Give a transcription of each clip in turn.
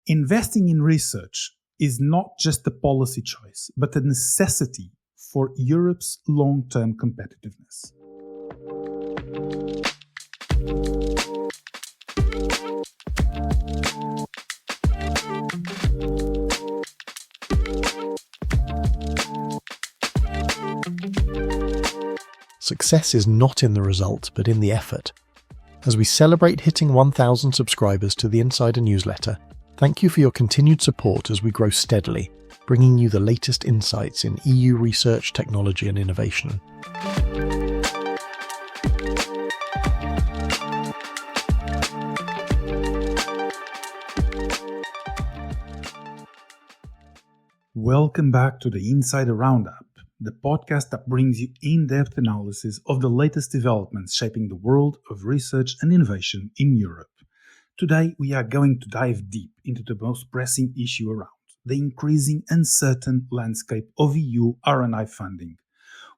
Investing in research is not just a policy choice, but a necessity for Europe's long-term competitiveness. Success is not in the result, but in the effort. As we celebrate hitting 1,000 subscribers to the Insider newsletter, thank you for your continued support as we grow steadily, bringing you the latest insights in EU research, technology and innovation. Welcome back to the Insider Roundup, the podcast that brings you in-depth analysis of the latest developments shaping the world of research and innovation in Europe. Today, we are going to dive deep into the most pressing issue around, the increasing uncertain landscape of EU R&I funding.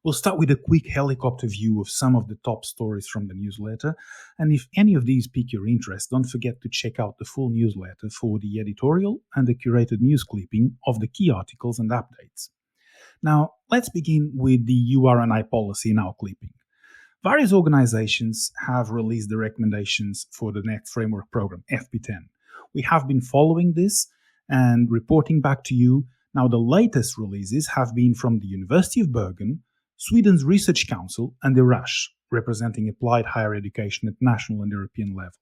We'll start with a quick helicopter view of some of the top stories from the newsletter, and if any of these pique your interest, don't forget to check out the full newsletter for the editorial and the curated news clipping of the key articles and updates. Now, let's begin with the EU R&I policy in our clipping. Various organizations have released the recommendations for the next framework program, FP10. We have been following this and reporting back to you. Now, the latest releases have been from the University of Bergen, Sweden's Research Council, and ERASH, representing applied higher education at national and European level.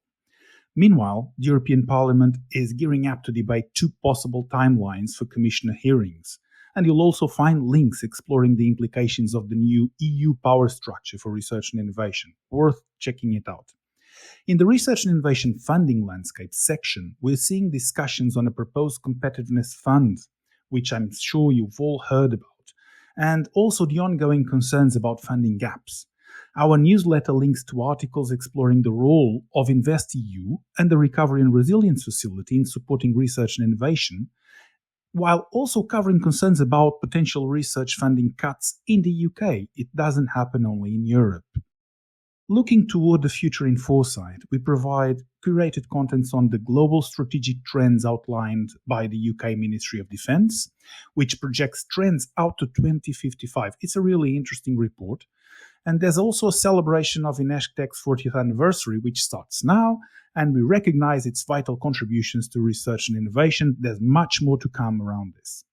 Meanwhile, the European Parliament is gearing up to debate two possible timelines for Commissioner hearings, and you'll also find links exploring the implications of the new EU power structure for research and innovation. Worth checking it out. In the Research and Innovation Funding Landscape section, we're seeing discussions on a proposed competitiveness fund, which I'm sure you've all heard about, and also the ongoing concerns about funding gaps. Our newsletter links to articles exploring the role of InvestEU and the Recovery and Resilience Facility in supporting research and innovation, while also covering concerns about potential research funding cuts in the UK. It doesn't happen only in Europe. Looking toward the future in foresight, we provide curated contents on the global strategic trends outlined by the UK Ministry of Defence, which projects trends out to 2055. It's a really interesting report. And there's also a celebration of INESCTEC's 40th anniversary, which starts now, and we recognize its vital contributions to research and innovation. There's much more to come around this.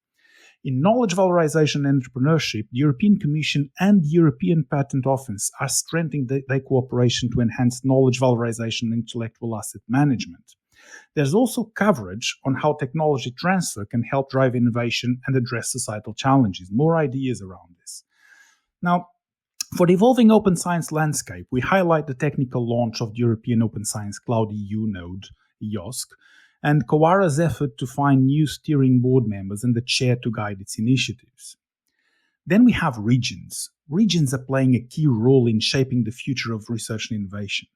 In knowledge valorization and entrepreneurship, the European Commission and the European Patent Office are strengthening their cooperation to enhance knowledge valorization and intellectual asset management. There's also coverage on how technology transfer can help drive innovation and address societal challenges. More ideas around this. Now, for the evolving open science landscape, we highlight the technical launch of the European Open Science Cloud EU node, EOSC, and COARA's effort to find new steering board members and the chair to guide its initiatives. Then we have regions. Regions are playing a key role in shaping the future of research and innovation,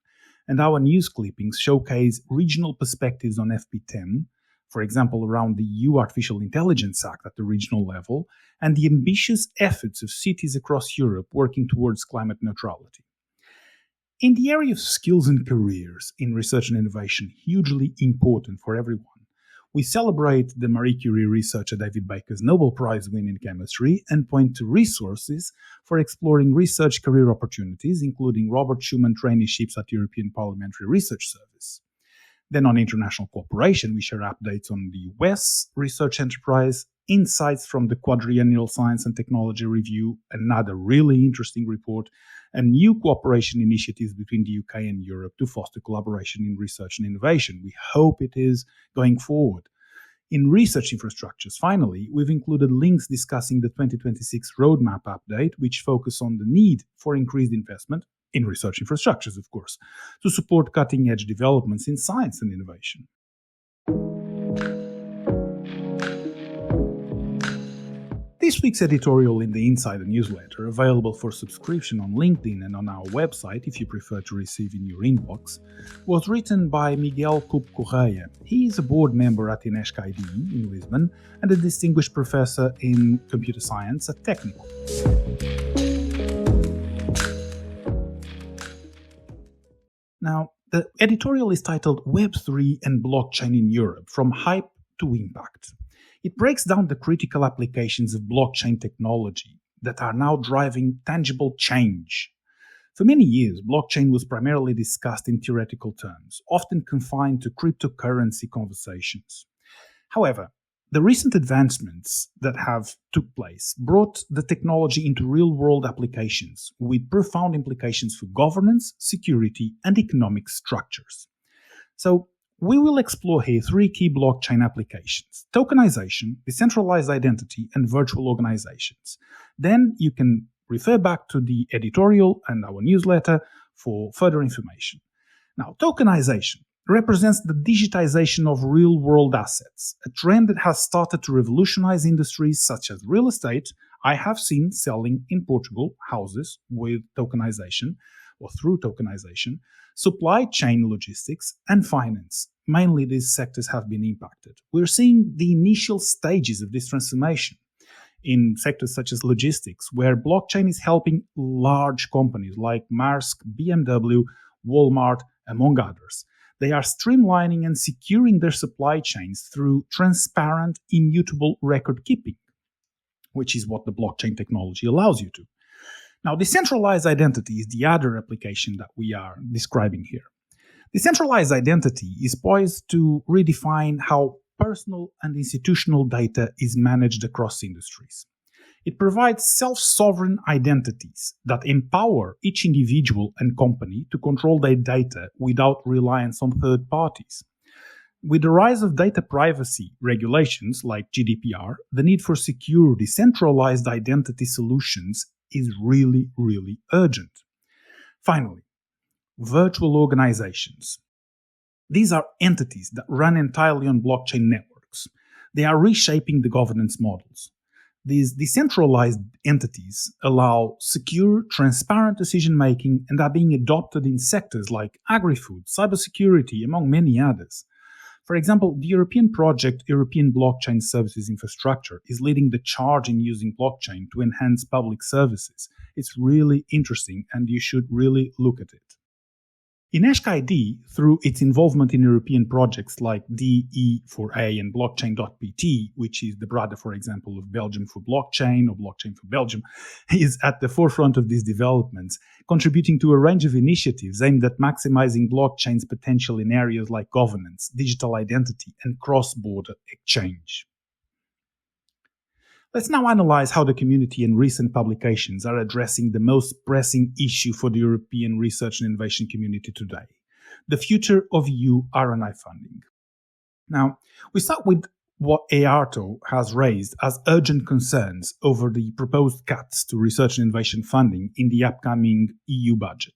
and our news clippings showcase regional perspectives on FP10, for example, around the EU Artificial Intelligence Act at the regional level, and the ambitious efforts of cities across Europe working towards climate neutrality. In the area of skills and careers in research and innovation, hugely important for everyone, we celebrate the Marie Curie researcher David Baker's Nobel Prize win in chemistry and point to resources for exploring research career opportunities, including Robert Schuman traineeships at European Parliamentary Research Service. Then on international cooperation, we share updates on the US research enterprise, insights from the Quadriennial Science and Technology Review, another really interesting report, and new cooperation initiatives between the UK and Europe to foster collaboration in research and innovation. We hope it is going forward. In research infrastructures, finally, we've included links discussing the 2026 roadmap update, which focus on the need for increased investment in research infrastructures, of course, to support cutting-edge developments in science and innovation. This week's editorial in the Insider newsletter, available for subscription on LinkedIn and on our website if you prefer to receive in your inbox, was written by Miguel Coupe Correia. He is a board member at INESC-ID in Lisbon and a distinguished professor in computer science at Technical. Now, the editorial is titled Web3 and Blockchain in Europe, from Hype to impact. It breaks down the critical applications of blockchain technology that are now driving tangible change. For many years, blockchain was primarily discussed in theoretical terms, often confined to cryptocurrency conversations. However, the recent advancements that have took place brought the technology into real-world applications with profound implications for governance, security, and economic structures. So, we will explore here three key blockchain applications: tokenization, decentralized identity, and virtual organizations. Then you can refer back to the editorial and our newsletter for further information. Now, tokenization represents the digitization of real-world assets, a trend that has started to revolutionize industries such as real estate. I have seen selling in Portugal houses with tokenization or through tokenization, supply chain logistics, and finance. Mainly these sectors have been impacted. We're seeing the initial stages of this transformation in sectors such as logistics, where blockchain is helping large companies like Maersk, BMW, Walmart, among others. They are streamlining and securing their supply chains through transparent, immutable record keeping, which is what the blockchain technology allows you to. Now, decentralized identity is the other application that we are describing here. Decentralized identity is poised to redefine how personal and institutional data is managed across industries. It provides self-sovereign identities that empower each individual and company to control their data without reliance on third parties. With the rise of data privacy regulations like GDPR, the need for secure, decentralized identity solutions is really, really urgent. Finally, virtual organizations. These are entities that run entirely on blockchain networks. They are reshaping the governance models. These decentralized entities allow secure, transparent decision-making and are being adopted in sectors like agri-food, cybersecurity, among many others. For example, the European project European Blockchain Services Infrastructure is leading the charge in using blockchain to enhance public services. It's really interesting and you should really look at it. Ineshka ID, through its involvement in European projects like DE4A and Blockchain.pt, which is the brother, for example, of Belgium for Blockchain or Blockchain for Belgium, is at the forefront of these developments, contributing to a range of initiatives aimed at maximizing blockchain's potential in areas like governance, digital identity, and cross-border exchange. Let's now analyze how the community and recent publications are addressing the most pressing issue for the European research and innovation community today: the future of EU R&I funding. Now, we start with what EARTO has raised as urgent concerns over the proposed cuts to research and innovation funding in the upcoming EU budget.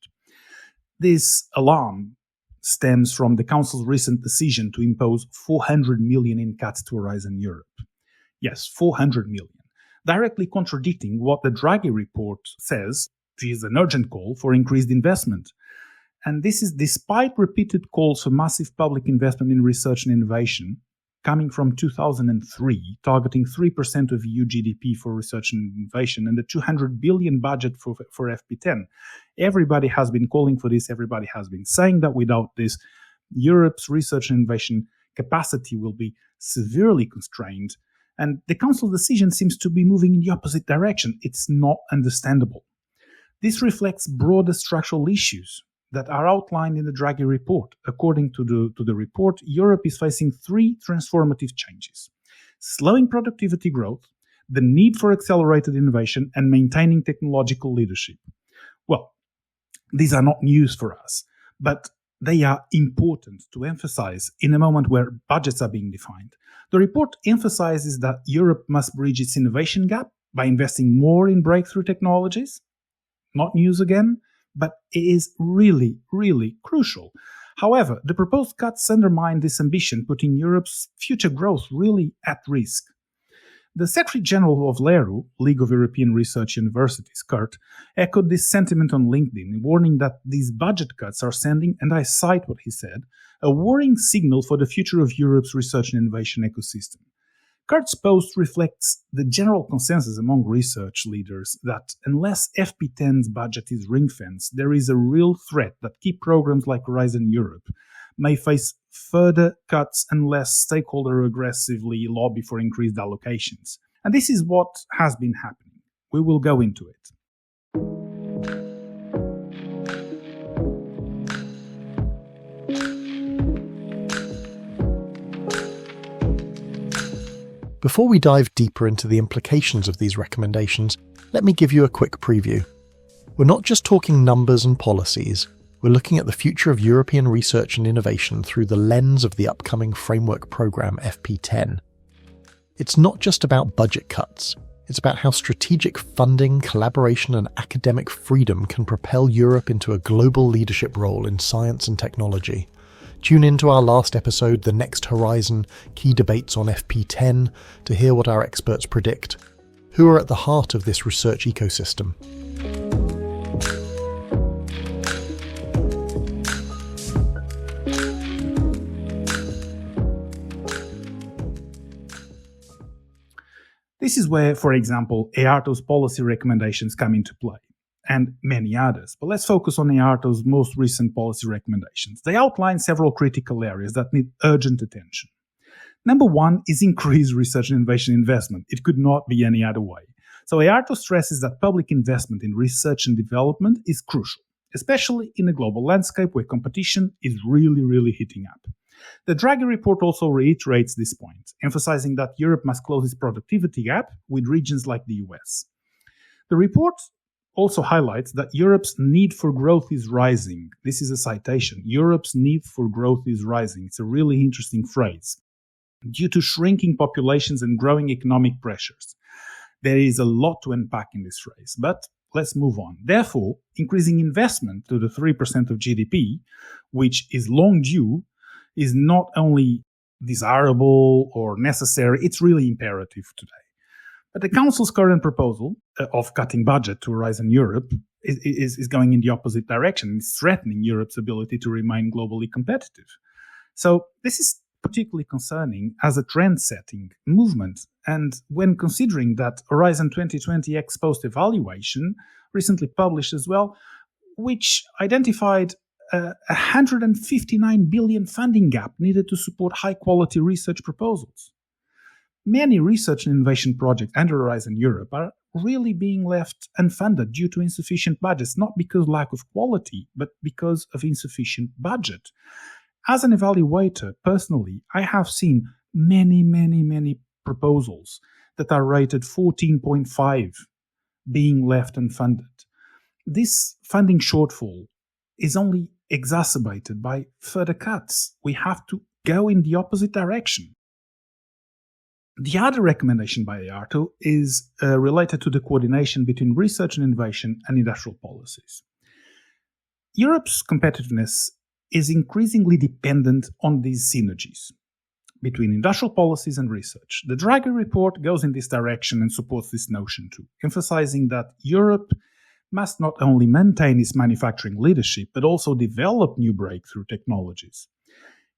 This alarm stems from the Council's recent decision to impose 400 million in cuts to Horizon Europe. Yes, 400 million, directly contradicting what the Draghi report says is an urgent call for increased investment. And this is despite repeated calls for massive public investment in research and innovation, coming from 2003, targeting 3% of EU GDP for research and innovation, and the 200 billion budget for FP10. Everybody has been calling for this, everybody has been saying that without this, Europe's research and innovation capacity will be severely constrained. And the Council decision seems to be moving in the opposite direction. It's not understandable. This reflects broader structural issues that are outlined in the Draghi report. According to the report, Europe is facing three transformative changes: slowing productivity growth, the need for accelerated innovation, and maintaining technological leadership. Well, these are not news for us, but they are important to emphasize in a moment where budgets are being defined. The report emphasizes that Europe must bridge its innovation gap by investing more in breakthrough technologies. Not news again, but it is really, really crucial. However, the proposed cuts undermine this ambition, putting Europe's future growth really at risk. The Secretary General of LERU, League of European Research Universities, Kurt, echoed this sentiment on LinkedIn, warning that these budget cuts are sending, and I cite what he said, a worrying signal for the future of Europe's research and innovation ecosystem. Kurt's post reflects the general consensus among research leaders that unless FP10's budget is ring-fenced, there is a real threat that key programs like Horizon Europe may face further cuts unless stakeholders aggressively lobby for increased allocations. And this is what has been happening. We will go into it. Before we dive deeper into the implications of these recommendations, let me give you a quick preview. We're not just talking numbers and policies, we're looking at the future of European research and innovation through the lens of the upcoming framework programme FP10. It's not just about budget cuts, it's about how strategic funding, collaboration and academic freedom can propel Europe into a global leadership role in science and technology. Tune in to our last episode, The Next Horizon, Key Debates on FP10, to hear what our experts predict. Who are at the heart of this research ecosystem? This is where, for example, EARTO's policy recommendations come into play, and many others. But let's focus on EARTO's most recent policy recommendations. They outline several critical areas that need urgent attention. Number one is increased research and innovation investment. It could not be any other way. So EARTO stresses that public investment in research and development is crucial, especially in a global landscape where competition is really heating up. The Draghi report also reiterates this point, emphasizing that Europe must close its productivity gap with regions like the US. The report also highlights that Europe's need for growth is rising. This is a citation. Europe's need for growth is rising. It's a really interesting phrase. Due to shrinking populations and growing economic pressures. There is a lot to unpack in this phrase, but let's move on. Therefore, increasing investment to the 3% of GDP, which is long due, is not only desirable or necessary, it's really imperative today. But the Council's current proposal of cutting budget to Horizon Europe is going in the opposite direction. It's threatening Europe's ability to remain globally competitive. So this is particularly concerning as a trend-setting movement. And when considering that Horizon 2020 ex post evaluation, recently published as well, which identified a 159 billion funding gap needed to support high-quality research proposals. Many research and innovation projects under Horizon Europe are really being left unfunded due to insufficient budgets, not because of lack of quality, but because of insufficient budget. As an evaluator, personally, I have seen many proposals that are rated 14.5 being left unfunded. This funding shortfall is only exacerbated by further cuts. We have to go in the opposite direction. The other recommendation by EARTO is related to the coordination between research and innovation and industrial policies. Europe's competitiveness is increasingly dependent on these synergies between industrial policies and research. The Draghi report goes in this direction and supports this notion too, emphasizing that Europe must not only maintain its manufacturing leadership, but also develop new breakthrough technologies.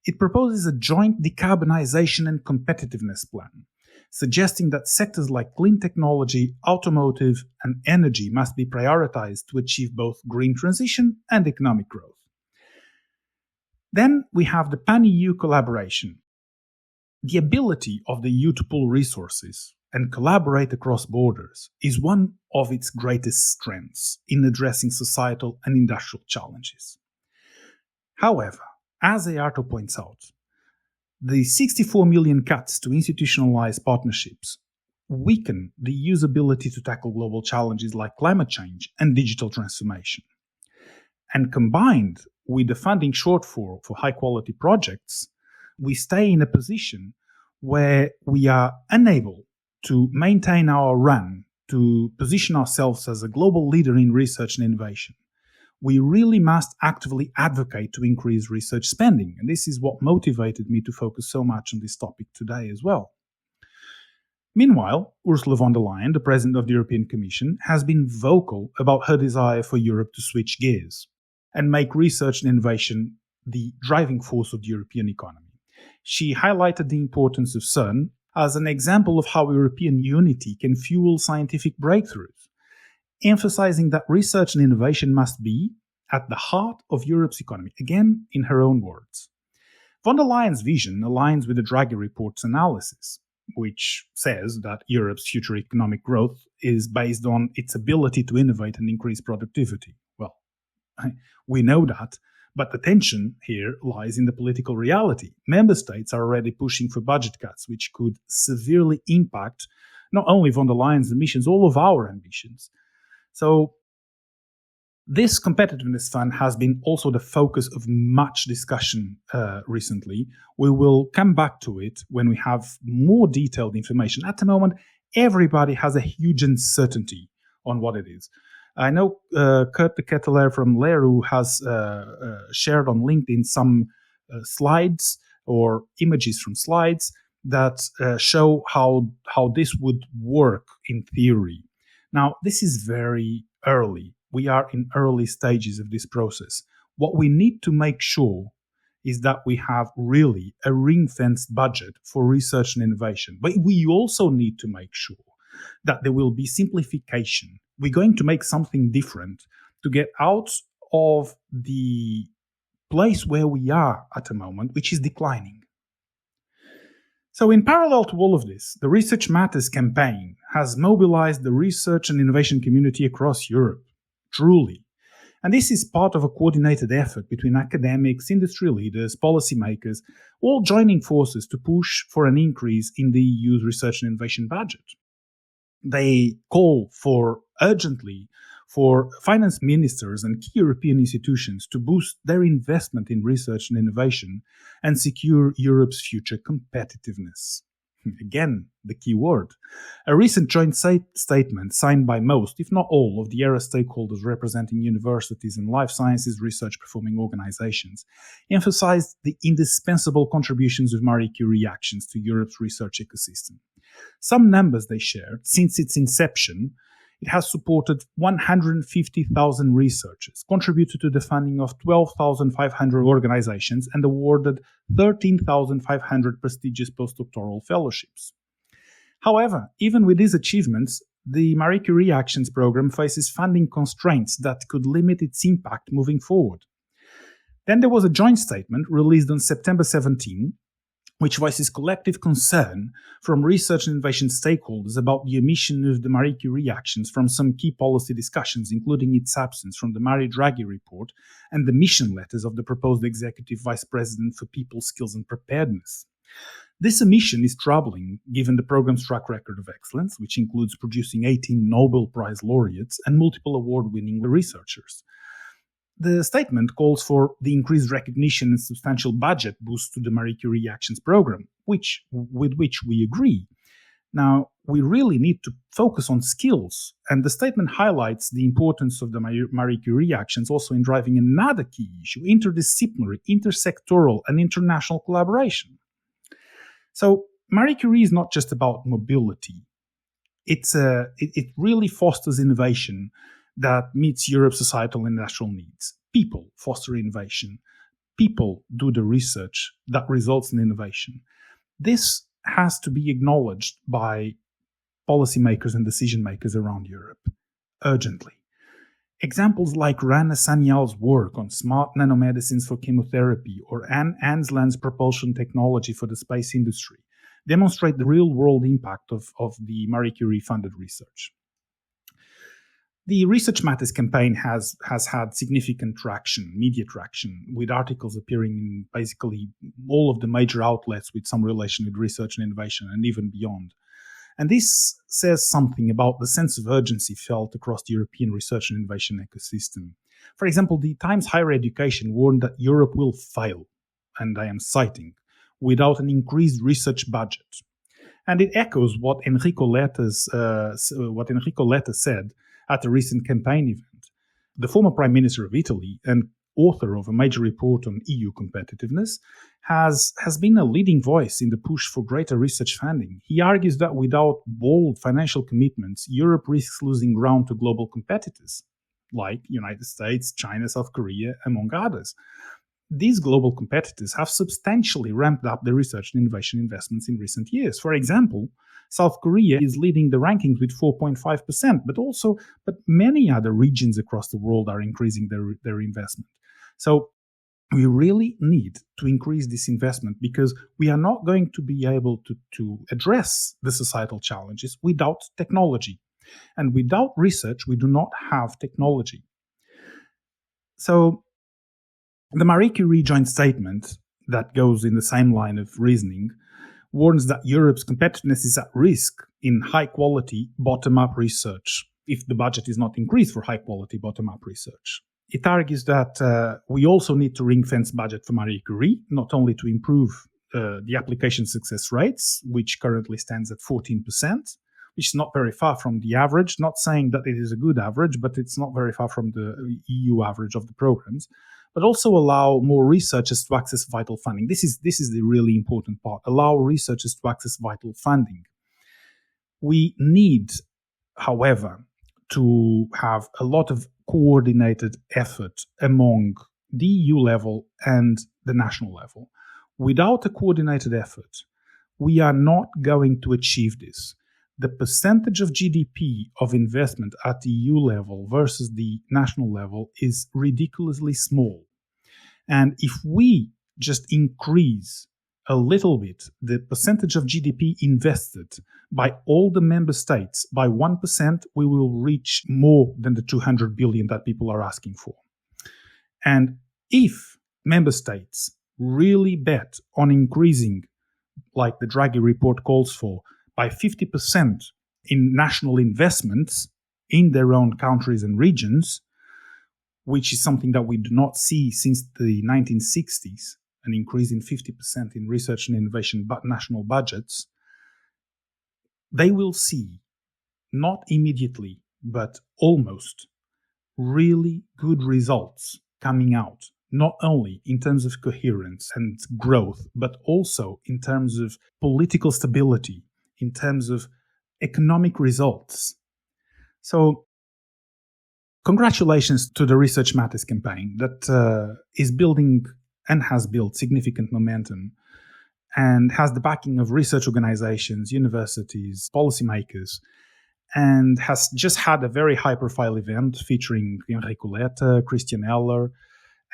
It proposes a joint decarbonization and competitiveness plan, suggesting that sectors like clean technology, automotive, and energy must be prioritized to achieve both green transition and economic growth. Then we have the pan-EU collaboration. The ability of the EU to pool resources and collaborate across borders is one of its greatest strengths in addressing societal and industrial challenges. However, as EARTO points out, the 64 million cuts to institutionalized partnerships weaken the EU's ability to tackle global challenges like climate change and digital transformation. And combined with the funding shortfall for high-quality projects, we stay in a position where we are unable to maintain our run, to position ourselves as a global leader in research and innovation. We really must actively advocate to increase research spending, and this is what motivated me to focus so much on this topic today as well. Meanwhile, Ursula von der Leyen, the President of the European Commission, has been vocal about her desire for Europe to switch gears and make research and innovation the driving force of the European economy. She highlighted the importance of CERN as an example of how European unity can fuel scientific breakthroughs, emphasizing that research and innovation must be at the heart of Europe's economy, again in her own words. Von der Leyen's vision aligns with the Draghi report's analysis, which says that Europe's future economic growth is based on its ability to innovate and increase productivity. Well, we know that, but the tension here lies in the political reality. Member states are already pushing for budget cuts, which could severely impact not only von der Leyen's ambitions, all of our ambitions. So this competitiveness fund has been also the focus of much discussion recently. We will come back to it when we have more detailed information. At the moment, everybody has a huge uncertainty on what it is. I know Kurt de Ketelaar from Leru has shared on LinkedIn some slides or images from slides that show how this would work in theory. Now, this is very early. We are in early stages of this process. What we need to make sure is that we have really a ring-fenced budget for research and innovation. But we also need to make sure that there will be simplification. We're going to make something different to get out of the place where we are at the moment, which is declining. So in parallel to all of this, the Research Matters campaign has mobilized the research and innovation community across Europe, truly. And this is part of a coordinated effort between academics, industry leaders, policymakers, all joining forces to push for an increase in the EU's research and innovation budget. They call for urgently for finance ministers and key European institutions to boost their investment in research and innovation and secure Europe's future competitiveness. Again, the key word. A recent joint statement signed by most, if not all, of the ERA stakeholders representing universities and life sciences research performing organizations emphasized the indispensable contributions of Marie Curie Actions to Europe's research ecosystem. Some numbers they shared: since its inception, it has supported 150,000 researchers, contributed to the funding of 12,500 organizations, and awarded 13,500 prestigious postdoctoral fellowships. However, even with these achievements, the Marie Curie Actions program faces funding constraints that could limit its impact moving forward. Then there was a joint statement released on September 17, which voices collective concern from research and innovation stakeholders about the omission of the Marie Curie Actions from some key policy discussions, including its absence from the Mario Draghi report and the mission letters of the proposed Executive Vice President for People, Skills and Preparedness. This omission is troubling, given the program's track record of excellence, which includes producing 18 Nobel Prize laureates and multiple award-winning researchers. The statement calls for the increased recognition and substantial budget boost to the Marie Curie Actions program, with which we agree. Now, we really need to focus on skills, and the statement highlights the importance of the Marie Curie Actions also in driving another key issue: interdisciplinary, intersectoral, and international collaboration. So, Marie Curie is not just about mobility. It really fosters innovation that meets Europe's societal and national needs. People foster innovation. People do the research that results in innovation. This has to be acknowledged by policymakers and decision makers around Europe urgently. Examples like Rana Sanyal's work on smart nanomedicines for chemotherapy or Anne Ansland's propulsion technology for the space industry demonstrate the real-world impact of the Marie Curie-funded research. The Research Matters campaign has had significant traction, media traction, with articles appearing in basically all of the major outlets with some relation with research and innovation and even beyond. And this says something about the sense of urgency felt across the European research and innovation ecosystem. For example, the Times Higher Education warned that Europe will fail, and I am citing, without an increased research budget. And it echoes what Enrico Letta said at a recent campaign event. The former Prime Minister of Italy and author of a major report on EU competitiveness has been a leading voice in the push for greater research funding. He argues that without bold financial commitments, Europe risks losing ground to global competitors, like United States, China, South Korea, among others. These global competitors have substantially ramped up their research and innovation investments in recent years. For example, South Korea is leading the rankings with 4.5%, but many other regions across the world are increasing their investment. So We really need to increase this investment because we are not going to be able to address the societal challenges without technology. And without research, we do not have technology. So the Marie Curie joint statement that goes in the same line of reasoning warns that Europe's competitiveness is at risk in high-quality bottom-up research if the budget is not increased for high-quality bottom-up research. It argues that we also need to ring-fence budget for Marie Curie, not only to improve the application success rates, which currently stands at 14%, which is not very far from the average, not saying that it is a good average, but it's not very far from the EU average of the programs, but also allow more researchers to access vital funding. This is the really important part. Allow researchers to access vital funding. We need, however, to have a lot of coordinated effort among the EU level and the national level. Without a coordinated effort, we are not going to achieve this. The percentage of GDP of investment at the EU level versus the national level is ridiculously small. And if we just increase a little bit the percentage of GDP invested by all the member states by 1%, we will reach more than the 200 billion that people are asking for. And if member states really bet on increasing, like the Draghi report calls for, by 50% in national investments in their own countries and regions, which is something that we do not see since the 1960s, an increase in 50% in research and innovation but national budgets, they will see, not immediately, but almost, really good results coming out, not only in terms of coherence and growth, but also in terms of political stability, in terms of economic results. So, congratulations to the Research Matters campaign that is building and has built significant momentum and has the backing of research organizations, universities, policymakers, and has just had a very high-profile event featuring Enrico Letta, Christian Eller,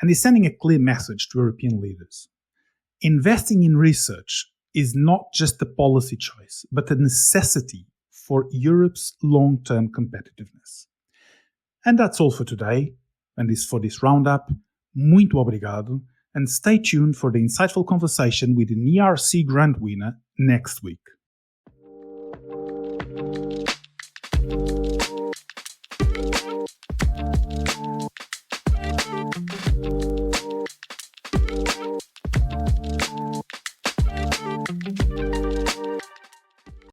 and is sending a clear message to European leaders. Investing in research is not just a policy choice, but a necessity for Europe's long-term competitiveness. And that's all for today, and for this roundup. Muito obrigado, and stay tuned for the insightful conversation with an ERC grant winner next week.